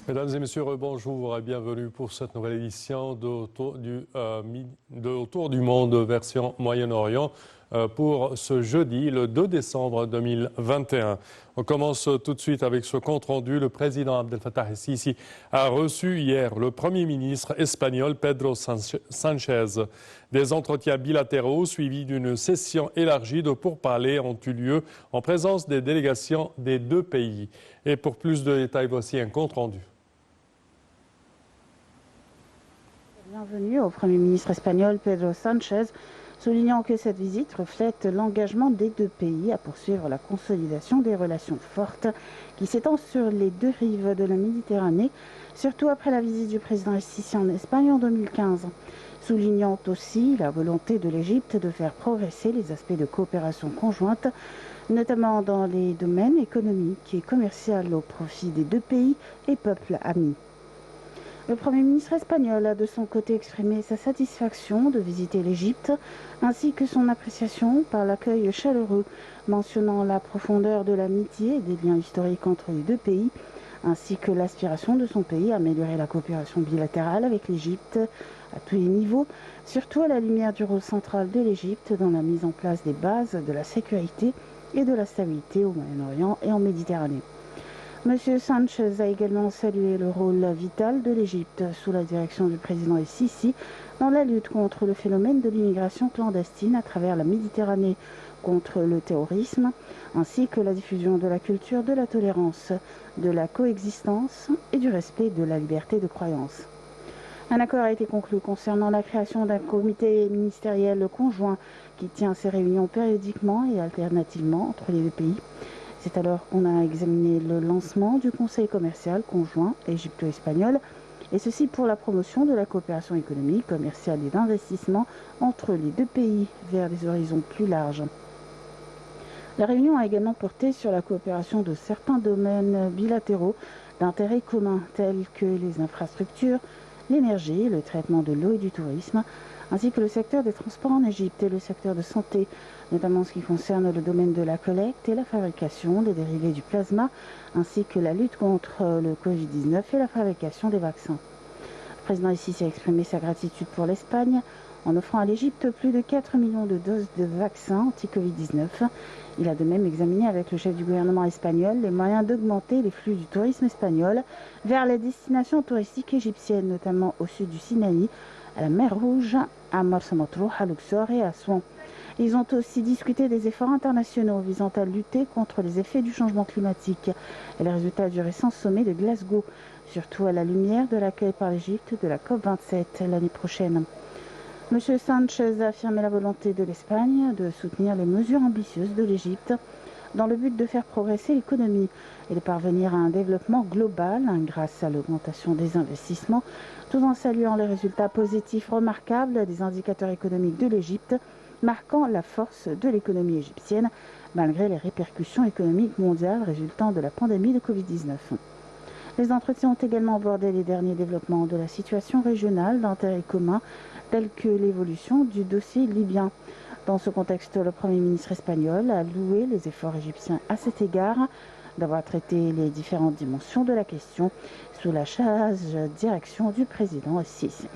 Mesdames et messieurs, bonjour et bienvenue pour cette nouvelle édition de Autour du monde version Moyen-Orient pour ce jeudi, le 2 décembre 2021. On commence tout de suite avec ce compte-rendu. Le président Abdel Fattah el-Sisi a reçu hier le Premier ministre espagnol Pedro Sánchez. Des entretiens bilatéraux suivis d'une session élargie de pourparlers ont eu lieu en présence des délégations des deux pays. Et pour plus de détails, voici un compte-rendu. Bienvenue au Premier ministre espagnol Pedro Sánchez, soulignant que cette visite reflète l'engagement des deux pays à poursuivre la consolidation des relations fortes qui s'étendent sur les deux rives de la Méditerranée, surtout après la visite du président el-Sisi en Espagne en 2015. Soulignant aussi la volonté de l'Égypte de faire progresser les aspects de coopération conjointe, notamment dans les domaines économiques et commerciaux au profit des deux pays et peuples amis. Le Premier ministre espagnol a de son côté exprimé sa satisfaction de visiter l'Égypte, ainsi que son appréciation par l'accueil chaleureux, mentionnant la profondeur de l'amitié et des liens historiques entre les deux pays, ainsi que l'aspiration de son pays à améliorer la coopération bilatérale avec l'Égypte à tous les niveaux, surtout à la lumière du rôle central de l'Égypte dans la mise en place des bases de la sécurité et de la stabilité au Moyen-Orient et en Méditerranée. M. Sánchez a également salué le rôle vital de l'Égypte sous la direction du président el-Sisi dans la lutte contre le phénomène de l'immigration clandestine à travers la Méditerranée, contre le terrorisme, ainsi que la diffusion de la culture de la tolérance, de la coexistence et du respect de la liberté de croyance. Un accord a été conclu concernant la création d'un comité ministériel conjoint qui tient ses réunions périodiquement et alternativement entre les deux pays. C'est alors qu'on a examiné le lancement du Conseil commercial conjoint égypto-espagnol, et ceci pour la promotion de la coopération économique, commerciale et d'investissement entre les deux pays vers des horizons plus larges. La réunion a également porté sur la coopération de certains domaines bilatéraux d'intérêt commun, tels que les infrastructures, l'énergie, le traitement de l'eau et du tourisme, ainsi que le secteur des transports en Égypte et le secteur de santé, notamment en ce qui concerne le domaine de la collecte et la fabrication des dérivés du plasma, ainsi que la lutte contre le Covid-19 et la fabrication des vaccins. Le président el-Sisi a exprimé sa gratitude pour l'Espagne en offrant à l'Égypte plus de 4 millions de doses de vaccins anti-Covid-19. Il a de même examiné avec le chef du gouvernement espagnol les moyens d'augmenter les flux du tourisme espagnol vers les destinations touristiques égyptiennes, notamment au sud du Sinaï, à la mer Rouge, à Marsa Matruh, à Luxor et à Souan. Ils ont aussi discuté des efforts internationaux visant à lutter contre les effets du changement climatique et les résultats du récent sommet de Glasgow, surtout à la lumière de l'accueil par l'Égypte de la COP27 l'année prochaine. M. Sánchez a affirmé la volonté de l'Espagne de soutenir les mesures ambitieuses de l'Égypte dans le but de faire progresser l'économie et de parvenir à un développement global grâce à l'augmentation des investissements, tout en saluant les résultats positifs remarquables des indicateurs économiques de l'Égypte, marquant la force de l'économie égyptienne malgré les répercussions économiques mondiales résultant de la pandémie de Covid-19. Les entretiens ont également abordé les derniers développements de la situation régionale d'intérêt commun, tels que l'évolution du dossier libyen. Dans ce contexte, le Premier ministre espagnol a loué les efforts égyptiens à cet égard d'avoir traité les différentes dimensions de la question sous la sage direction du président el-Sisi.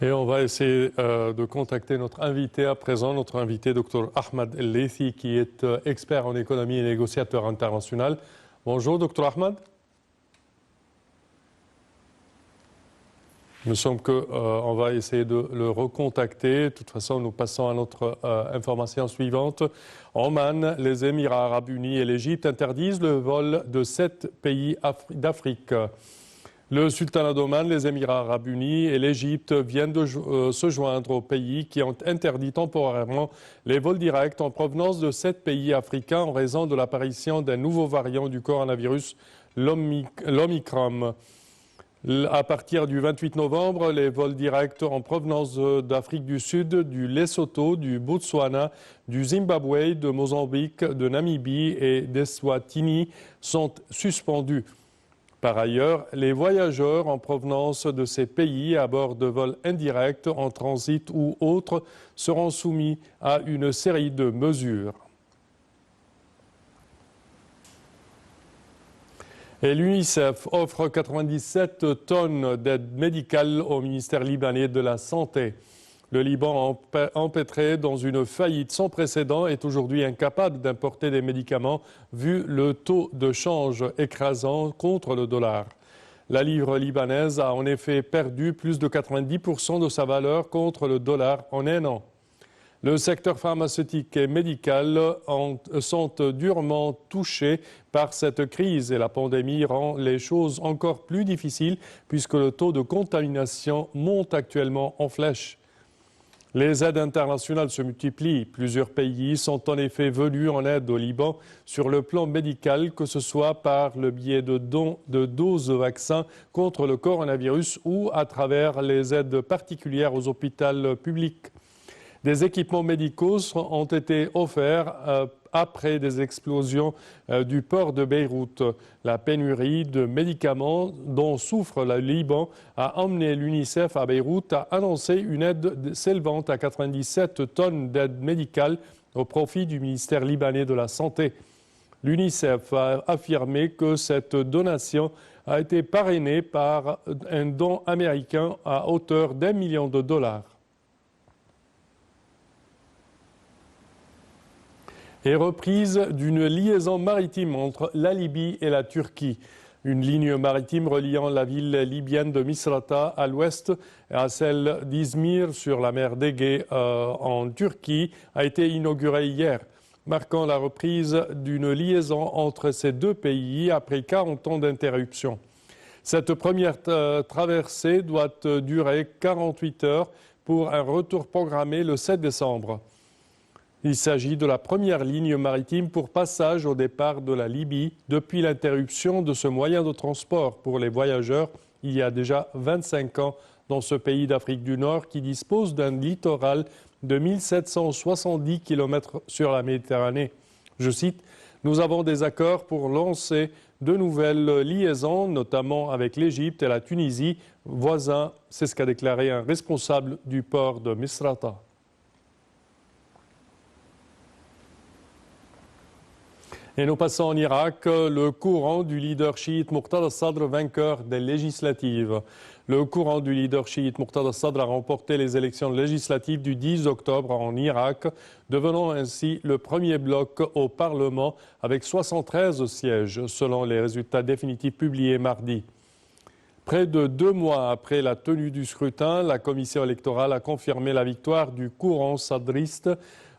Et on va essayer de contacter notre invité à présent, notre invité Dr Ahmad El-Leithi, qui est expert en économie et négociateur international. Bonjour Dr Ahmad. Il me semble qu'on va essayer de le recontacter. De toute façon, nous passons à notre information suivante. Oman, les Émirats arabes unis et l'Égypte interdisent le vol de 7 pays d'Afrique. Le sultanat d'Oman, les Émirats arabes unis et l'Égypte viennent de se joindre aux pays qui ont interdit temporairement les vols directs en provenance de 7 pays africains en raison de l'apparition d'un nouveau variant du coronavirus, l'Omicron. À partir du 28 novembre, les vols directs en provenance d'Afrique du Sud, du Lesotho, du Botswana, du Zimbabwe, de Mozambique, de Namibie et d'Eswatini sont suspendus. Par ailleurs, les voyageurs en provenance de ces pays à bord de vols indirects, en transit ou autres, seront soumis à une série de mesures. Et l'UNICEF offre 97 tonnes d'aide médicale au ministère libanais de la Santé. Le Liban, empêtré dans une faillite sans précédent, est aujourd'hui incapable d'importer des médicaments vu le taux de change écrasant contre le dollar. La livre libanaise a en effet perdu plus de 90% de sa valeur contre le dollar en un an. Le secteur pharmaceutique et médical sont durement touchés par cette crise et la pandémie rend les choses encore plus difficiles puisque le taux de contamination monte actuellement en flèche. Les aides internationales se multiplient. Plusieurs pays sont en effet venus en aide au Liban sur le plan médical, que ce soit par le biais de dons de doses de vaccins contre le coronavirus ou à travers les aides particulières aux hôpitaux publics. Des équipements médicaux ont été offerts après des explosions du port de Beyrouth. La pénurie de médicaments dont souffre le Liban a emmené l'UNICEF à Beyrouth à annoncer une aide s'élevant à 97 tonnes d'aide médicale au profit du ministère libanais de la Santé. L'UNICEF a affirmé que cette donation a été parrainée par un don américain à hauteur d'1 million de dollars. Et reprise d'une liaison maritime entre la Libye et la Turquie. Une ligne maritime reliant la ville libyenne de Misrata à l'ouest à celle d'Izmir sur la mer d'Égée en Turquie a été inaugurée hier, marquant la reprise d'une liaison entre ces deux pays après 40 ans d'interruption. Cette première traversée doit durer 48 heures pour un retour programmé le 7 décembre. Il s'agit de la première ligne maritime pour passage au départ de la Libye depuis l'interruption de ce moyen de transport pour les voyageurs il y a déjà 25 ans dans ce pays d'Afrique du Nord qui dispose d'un littoral de 1770 km sur la Méditerranée. Je cite, « Nous avons des accords pour lancer de nouvelles liaisons, notamment avec l'Égypte et la Tunisie, voisins », c'est ce qu'a déclaré un responsable du port de Misrata. Et nous passons en Irak, le courant du leader chiite Muqtada Sadr, vainqueur des législatives. Le courant du leader chiite Muqtada Sadr a remporté les élections législatives du 10 octobre en Irak, devenant ainsi le premier bloc au Parlement avec 73 sièges, selon les résultats définitifs publiés mardi. Près de 2 mois après la tenue du scrutin, la commission électorale a confirmé la victoire du courant sadriste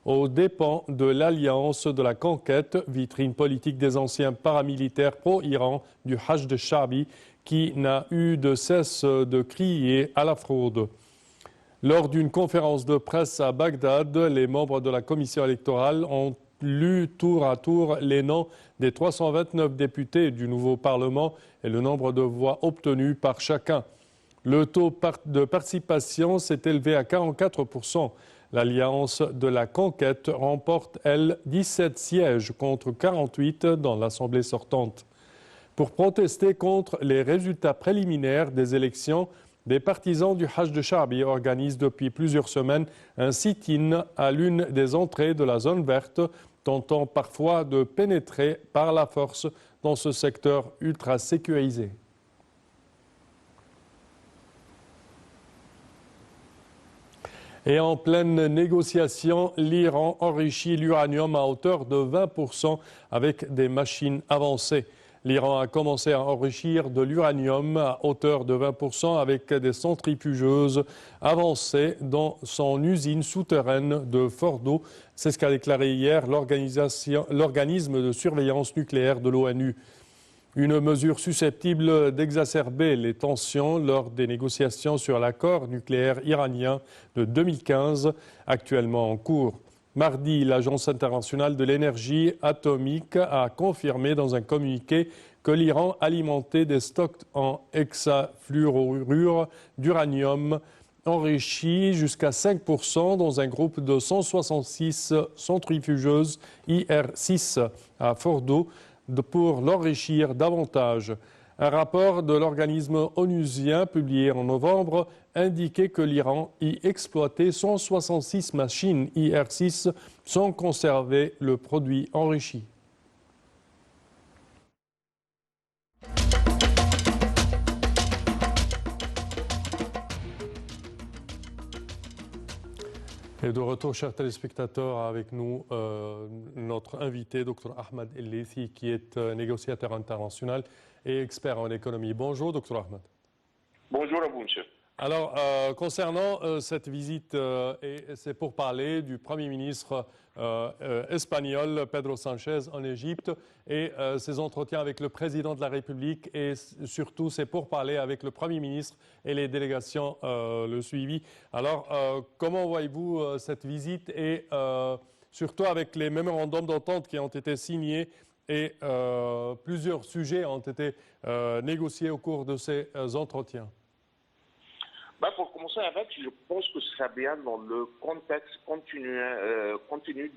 aux dépens de l'Alliance de la Conquête, vitrine politique des anciens paramilitaires pro-Iran du Hashd Sha'bi, qui n'a eu de cesse de crier à la fraude. Lors d'une conférence de presse à Bagdad, les membres de la commission électorale ont lu tour à tour les noms des 329 députés du nouveau Parlement et le nombre de voix obtenues par chacun. Le taux de participation s'est élevé à 44%. L'Alliance de la Conquête remporte, elle, 17 sièges contre 48 dans l'Assemblée sortante. Pour protester contre les résultats préliminaires des élections, des partisans du Hashd Sha'bi organisent depuis plusieurs semaines un sit-in à l'une des entrées de la zone verte, tentant parfois de pénétrer par la force dans ce secteur ultra sécurisé. Et en pleine négociation, l'Iran enrichit l'uranium à hauteur de 20% avec des machines avancées. L'Iran a commencé à enrichir de l'uranium à hauteur de 20% avec des centrifugeuses avancées dans son usine souterraine de Fordo. C'est ce qu'a déclaré hier l'organisme de surveillance nucléaire de l'ONU. Une mesure susceptible d'exacerber les tensions lors des négociations sur l'accord nucléaire iranien de 2015, actuellement en cours. Mardi, l'Agence internationale de l'énergie atomique a confirmé dans un communiqué que l'Iran alimentait des stocks en hexafluorure d'uranium enrichi jusqu'à 5% dans un groupe de 166 centrifugeuses IR6 à Fordo pour l'enrichir davantage. Un rapport de l'organisme onusien publié en novembre indiquait que l'Iran y exploitait 166 machines IR6 sans conserver le produit enrichi. Et de retour, chers téléspectateurs, avec nous notre invité, Dr Ahmed El-Leithi, qui est négociateur international et expert en économie. Bonjour, Dr Ahmed. Bonjour à vous, monsieur. Alors, concernant cette visite, c'est pour parler du Premier ministre espagnol, Pedro Sánchez, en Égypte, et ses entretiens avec le président de la République, et surtout, c'est pour parler avec le Premier ministre et les délégations le suivi. Alors, comment voyez-vous cette visite, et surtout avec les mémorandums d'entente qui ont été signés, et plusieurs sujets ont été négociés au cours de ces entretiens? Pour commencer avec, je pense que ce serait bien dans le contexte continu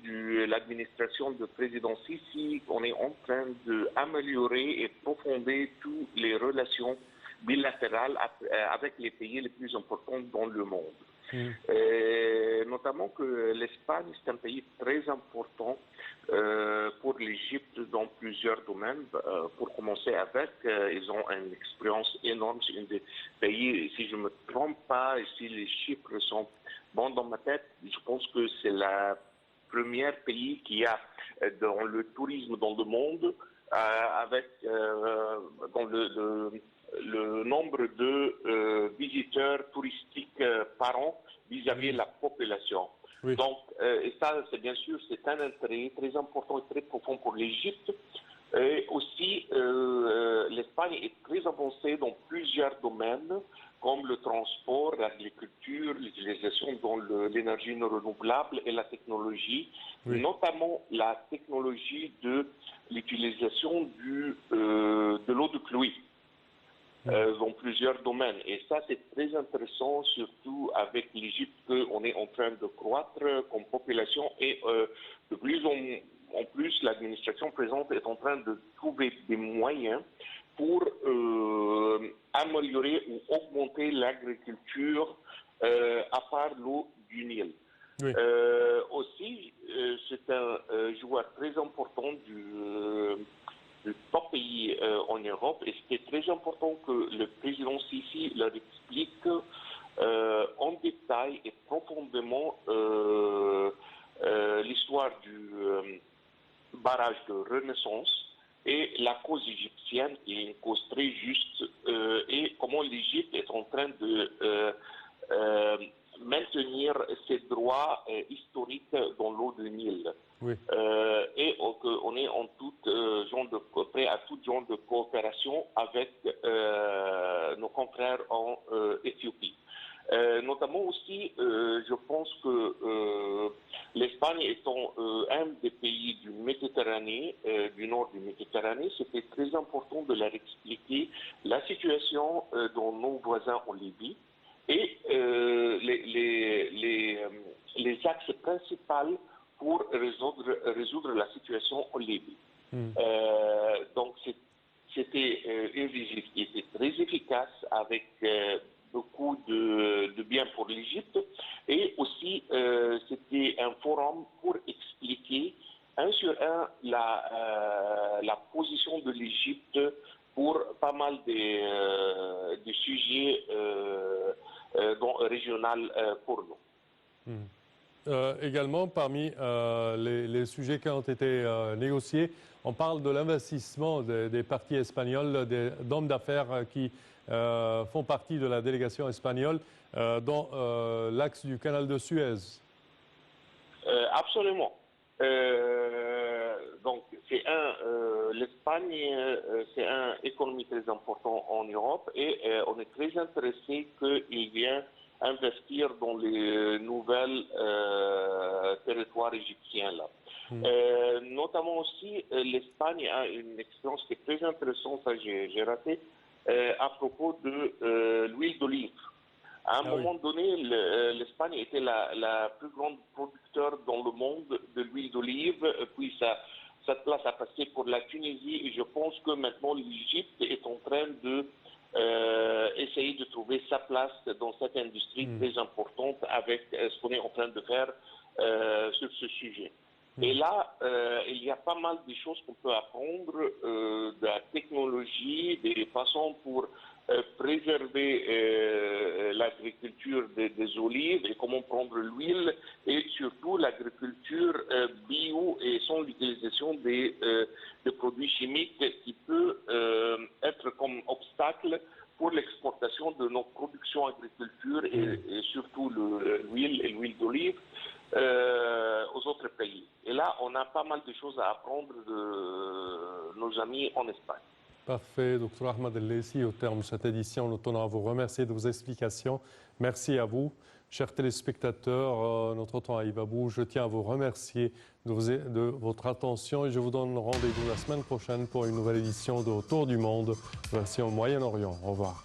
de l'administration de président Sisi, on est en train d'améliorer et approfondir toutes les relations bilatérales avec les pays les plus importants dans le monde. Notamment que l'Espagne, c'est un pays très important pour l'Égypte dans plusieurs domaines. Pour commencer avec, ils ont une expérience énorme. C'est un des pays, si je ne me trompe pas, et si les chiffres sont bons dans ma tête, je pense que c'est le premier pays qui a dans le tourisme dans le monde, avec dans le nombre de visiteurs touristiques par an vis-à-vis de la population. Oui. Donc, et ça, c'est bien sûr, c'est un intérêt très important et très profond pour l'Égypte. Et aussi, l'Espagne est très avancée dans plusieurs domaines, comme le transport, l'agriculture, l'utilisation dans l'énergie non renouvelable et la technologie, Oui. notamment la technologie de l'utilisation de l'eau de pluie. Dans plusieurs domaines. Et ça, c'est très intéressant, surtout avec l'Égypte, qu'on est en train de croître comme population et de plus en plus, l'administration présente est en train de trouver des moyens pour améliorer ou augmenter l'agriculture à part l'eau du Nil. Oui. Aussi, c'est un joueur très important du top pays en Europe, et c'était très important que le président Sisi leur explique en détail et profondément l'histoire du barrage de Renaissance et la cause égyptienne, qui est une cause très juste, et comment l'Égypte est en train de maintenir ses droits historiques dans l'eau du Nil. Oui. Et qu'on est en prêt à tout genre de coopération avec nos confrères en Éthiopie. Notamment aussi, je pense que l'Espagne étant un des pays du Méditerranée, du nord du Méditerranée, c'était très important de leur expliquer la situation dans nos voisins en Libye et les axes principaux pour résoudre la situation en Libye. Donc c'était une visite qui était très efficace avec beaucoup de bien pour l'Égypte, et aussi c'était un forum pour expliquer un sur un la position de l'Égypte pour pas mal des sujets régionaux pour nous. Également, parmi les sujets qui ont été négociés, on parle de l'investissement des partis espagnols, d'hommes d'affaires qui font partie de la délégation espagnole dans l'axe du canal de Suez. Absolument. Donc, l'Espagne, c'est une économie très importante en Europe, et on est très intéressé qu'il vienne investir dans les nouvelles territoires égyptiens là. Notamment aussi, l'Espagne a une expérience qui est très intéressante, ça j'ai raté, à propos de l'huile d'olive. À un moment donné, l'Espagne était la plus grande producteur dans le monde de l'huile d'olive, puis cette place a passé pour la Tunisie, et je pense que maintenant l'Égypte est en train de essayer de trouver sa place dans cette industrie très importante avec ce qu'on est en train de faire sur ce sujet. Et là, il y a pas mal de choses qu'on peut apprendre, de la technologie, des façons pour préserver l'agriculture des olives et comment prendre l'huile, et surtout l'agriculture bio et sans l'utilisation des produits chimiques qui peut être comme obstacle pour l'exportation de nos productions agriculture et surtout l'huile et l'huile d'olive aux autres pays. Et là, on a pas mal de choses à apprendre de nos amis en Espagne. Parfait, Dr Ahmed El-Laissi, au terme de cette édition, nous tenons à vous remercier de vos explications. Merci à vous. Chers téléspectateurs, notre temps arrive à bout. Je tiens à vous remercier de votre attention et je vous donne rendez-vous la semaine prochaine pour une nouvelle édition de Autour du monde, version Moyen-Orient. Au revoir.